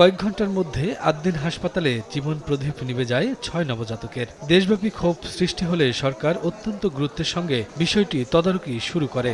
কয়েক ঘন্টার মধ্যে আদ্দিন হাসপাতালে জীবন প্রদীপ নিভে যায় ৬ নবজাতকের। দেশব্যাপী ক্ষোভ সৃষ্টি হলে সরকার অত্যন্ত গুরুত্বের সঙ্গে বিষয়টি তদারকি শুরু করে।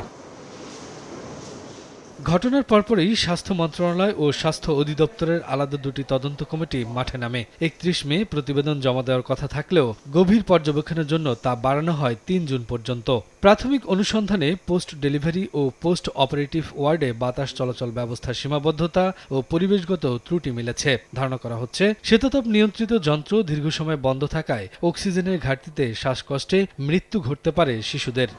ঘটনার পরপরই স্বাস্থ্য মন্ত্রণালয় ও স্বাস্থ্য অধিদপ্তরের আলাদা দুটি তদন্ত কমিটি মাঠে নামে। ৩১ মে প্রতিবেদন জমা দেওয়ার কথা থাকলেও গভীর পর্যবেক্ষণের জন্য তা বাড়ানো হয় ৩ জুন পর্যন্ত। প্রাথমিক অনুসন্ধানে পোস্ট ডেলিভারি ও পোস্ট অপারেটিভ ওয়ার্ডে বাতাস চলাচল ব্যবস্থার সীমাবদ্ধতা ও পরিবেশগত ত্রুটি মিলেছে। ধারণা করা হচ্ছে শীতাতপ নিয়ন্ত্রিত যন্ত্র দীর্ঘ সময় বন্ধ থাকায় অক্সিজেনের ঘাটতিতে শ্বাসকষ্টে মৃত্যু ঘটতে পারে শিশুদের।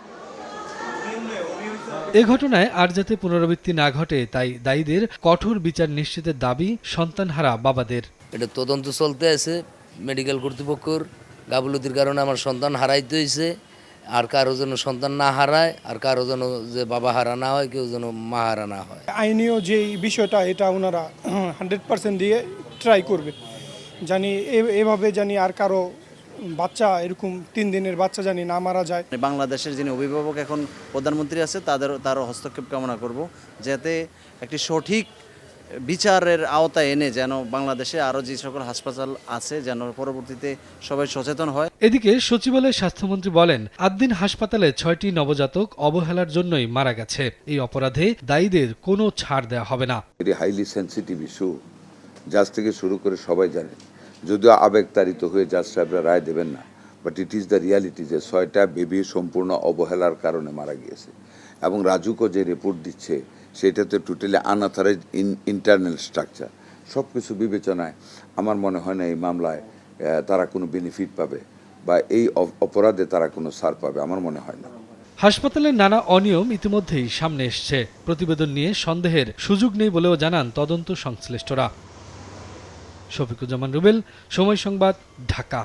এ ঘটনায় আর যাতে পুনরাবৃত্তি না ঘটে তাই দায়ীদের কঠোর বিচার নিশ্চিতের দাবি সন্তানহারা বাবাদের। এটা তদন্ত চলতে আছে মেডিকেল কর্তৃপক্ষের গাফিলতির কারণে আমার সন্তান হারাইতে হয়েছে। আর কারো যেন সন্তান না হারায়, আর কারো যেন যে বাবা হারা না হয়, কেউ যেন মা হারা না হয়। আইনীয় যে বিষয়টা এটা ওনারা 100% দিয়ে ট্রাই করবে, জানি এভাবে জানি আর কারো বাচ্চা এরকম 3 দিনের বাচ্চা জানি না মারা যায়। বাংলাদেশের যিনি অভিভাবক এখন প্রধানমন্ত্রী আছে তারও হস্তক্ষেপ কামনা করব, যাতে একটি সঠিক বিচারের আওতায় এনে যেন বাংলাদেশে আরও যে সকল হাসপাতাল আছে যেন পরবর্তীতে সবাই সচেতন হয়। এদিকে সচিবালয়ের স্বাস্থ্যমন্ত্রী বলেন, আদ্দিন হাসপাতালে ৬টি নবজাতক অবহেলার জন্যই মারা গেছে। এই অপরাধে দায়ীদের কোনো ছাড় দেওয়া হবে না। এটি হাইলি সেন্সিটিভ ইস্যু, জাজ থেকে শুরু করে সবাই জানে। যদিও আবেগতাড়িত হয়ে জাজ সাহেবরা রায় দেবেন না, but it is the reality যে 6টা বেবি সম্পূর্ণ অবহেলার কারণে মারা গিয়েছে। এবং রাজুকও যে রিপোর্ট দিচ্ছে সেটাতে টোটালি আনঅথরাইজড ইন্টারনাল স্ট্রাকচার। সব কিছু বিবেচনায় আমার মনে হয় না এই মামলায় তারা কোনো বেনিফিট পাবে বা এই অপরাধে তারা কোনো ছাড় পাবে, আমার মনে হয় না। হাসপাতালের নানা অনিয়ম ইতিমধ্যেই সামনে এসছে। প্রতিবেদন নিয়ে সন্দেহের সুযোগ নেই বলেও জানান তদন্ত সংশ্লিষ্টরা। শফিকুজ্জামান রুবেল, সময় সংবাদ, ঢাকা।